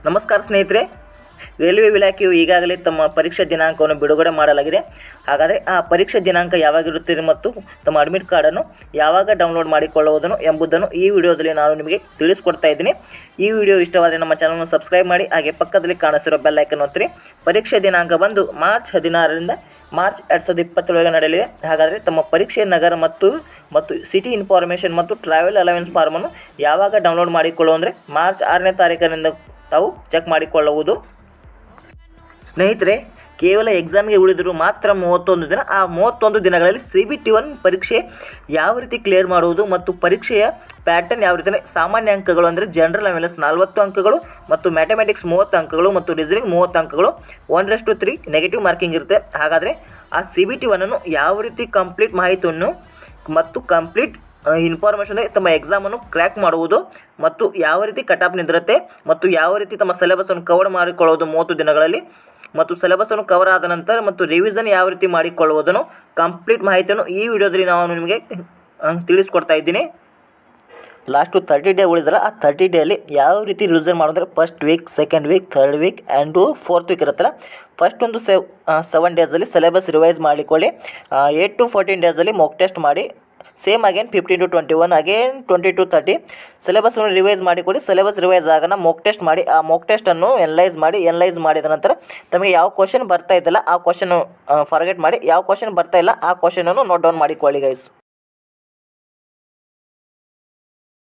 ನಮಸ್ಕಾರ ಸ್ನೇಹಿತರೆ, ರೈಲ್ವೆ ಇಲಾಖೆಯು ಈಗಾಗಲೇ ತಮ್ಮ ಪರೀಕ್ಷಾ ದಿನಾಂಕವನ್ನು ಬಿಡುಗಡೆ ಮಾಡಲಾಗಿದೆ. ಹಾಗಾದರೆ ಆ ಪರೀಕ್ಷಾ ದಿನಾಂಕ ಯಾವಾಗಿರುತ್ತದೆ ಮತ್ತು ತಮ್ಮ ಅಡ್ಮಿಟ್ ಕಾರ್ಡನ್ನು ಯಾವಾಗ ಡೌನ್ಲೋಡ್ ಮಾಡಿಕೊಳ್ಳುವುದನ್ನು ಎಂಬುದನ್ನು ಈ ವಿಡಿಯೋದಲ್ಲಿ ನಾನು ನಿಮಗೆ ತಿಳಿಸ್ಕೊಡ್ತಾ ಇದ್ದೀನಿ. ಈ ವಿಡಿಯೋ ಇಷ್ಟವಾದರೆ ನಮ್ಮ ಚಾನಲ್ನ ಸಬ್ಸ್ಕ್ರೈಬ್ ಮಾಡಿ, ಹಾಗೆ ಪಕ್ಕದಲ್ಲಿ ಕಾಣಿಸಿರೋ ಬೆಲ್ ಐಕನ್ ಒತ್ತಿರಿ. ಪರೀಕ್ಷೆ ದಿನಾಂಕ ಬಂದು ಮಾರ್ಚ್ 16ರಿಂದ ಮಾರ್ಚ್ 2027 ನಡೆಯಲಿದೆ. ಹಾಗಾದರೆ ತಮ್ಮ ಪರೀಕ್ಷೆ ನಗರ ಮತ್ತು ಸಿಟಿ ಇನ್ಫಾರ್ಮೇಷನ್ ಮತ್ತು ಟ್ರಾವೆಲ್ ಅಲವೆನ್ಸ್ ಫಾರ್ಮನ್ನು ಯಾವಾಗ ಡೌನ್ಲೋಡ್ ಮಾಡಿಕೊಳ್ಳುವುದು ಅಂದರೆ ಮಾರ್ಚ್ 6ನೇ ತಾರೀಕಿನಿಂದ ತಾವು ಚೆಕ್ ಮಾಡಿಕೊಳ್ಳುವುದು. ಸ್ನೇಹಿತರೆ, ಕೇವಲ ಎಕ್ಸಾಮ್ಗೆ ಉಳಿದರೂ ಮಾತ್ರ 31 ದಿನ. ಆ 31 ದಿನಗಳಲ್ಲಿ CBT1 ಪರೀಕ್ಷೆ ಯಾವ ರೀತಿ ಕ್ಲಿಯರ್ ಮಾಡುವುದು ಮತ್ತು ಪರೀಕ್ಷೆಯ ಪ್ಯಾಟರ್ನ್ ಯಾವ ರೀತಿ, ಸಾಮಾನ್ಯ ಅಂಕಗಳು ಅಂದರೆ ಜನರಲ್ ಅವೇರ್ನೆಸ್ 40 ಅಂಕಗಳು ಮತ್ತು ಮ್ಯಾಥಮೆಟಿಕ್ಸ್ 30 ಅಂಕಗಳು ಮತ್ತು ರೀಸನಿಂಗ್ 30 ಅಂಕಗಳು, 1:3 ನೆಗೆಟಿವ್ ಮಾರ್ಕಿಂಗ್ ಇರುತ್ತೆ. ಹಾಗಾದರೆ ಆ CBT1 ಅನ್ನು ಯಾವ ರೀತಿ ಕಂಪ್ಲೀಟ್ ಮಾಹಿತಿಯನ್ನು ಮತ್ತು ಕಂಪ್ಲೀಟ್ ಇನ್ಫಾರ್ಮೇಷನ್ ತಮ್ಮ ಎಕ್ಸಾಮನ್ನು ಕ್ರ್ಯಾಕ್ ಮಾಡುವುದು ಮತ್ತು ಯಾವ ರೀತಿ ಕಟ್ ಆಫ್ ನಿಂದಿರುತ್ತೆ ಮತ್ತು ಯಾವ ರೀತಿ ತಮ್ಮ ಸಿಲೆಬಸನ್ನು ಕವರ್ ಮಾಡಿಕೊಳ್ಳುವುದು 30 ದಿನಗಳಲ್ಲಿ ಮತ್ತು ಸಿಲೆಬಸನ್ನು ಕವರ್ ಆದ ನಂತರ ಮತ್ತು ರಿವಿಷನ್ ಯಾವ ರೀತಿ ಮಾಡಿಕೊಳ್ಳುವುದನ್ನು ಕಂಪ್ಲೀಟ್ ಮಾಹಿತಿಯನ್ನು ಈ ವಿಡಿಯೋದಲ್ಲಿ ನಾನು ನಿಮಗೆ ತಿಳಿಸ್ಕೊಡ್ತಾ ಇದ್ದೀನಿ. ಲಾಸ್ಟು 30 ಡೇ ಉಳಿದ್ರೆ ಆ 30 ಡೇಯಲ್ಲಿ ಯಾವ ರೀತಿ ರಿವಿಷನ್ ಮಾಡೋದ್ರೆ first week, second week, third week and fourth week ಇರುತ್ತಲ್ಲ. ಫಸ್ಟ್ ಒಂದು 7 ಡೇಸಲ್ಲಿ ಸಿಲೆಬಸ್ ರಿವೈಸ್ ಮಾಡಿಕೊಳ್ಳಿ. 8 to 14 ಡೇಸಲ್ಲಿ ಮಾಕ್ ಟೆಸ್ಟ್ ಮಾಡಿ. Same again 15 to 21, again 20 to 30 ಸಿಲೆಬಸ್ಸನ್ನು ರಿವೈಸ್ ಮಾಡಿಕೊಡಿ. ಸಿಲೆಬಸ್ ರಿವೈಸ್ ಆಗೋಣ ಮಾಕ್ ಟೆಸ್ಟ್ ಮಾಡಿ. ಆ ಮಾಕ್ ಟೆಸ್ಟನ್ನು ಎನಲೈಸ್ ಮಾಡಿದ ನಂತರ ತಮಗೆ ಯಾವ ಕ್ವಶನ್ ಬರ್ತಾ ಇದ್ದಲ್ಲ ಆ ಕ್ವಶನ್ ಫಾರ್ಗೆಟ್ ಮಾಡಿ, ಯಾವ ಕ್ವಶನ್ ಬರ್ತಾ ಇಲ್ಲ ಆ ಕ್ವಶನನ್ನು ನೋಟ್ ಡೌನ್ ಮಾಡಿಕೊಳ್ಳಿ ಗೈಸ್.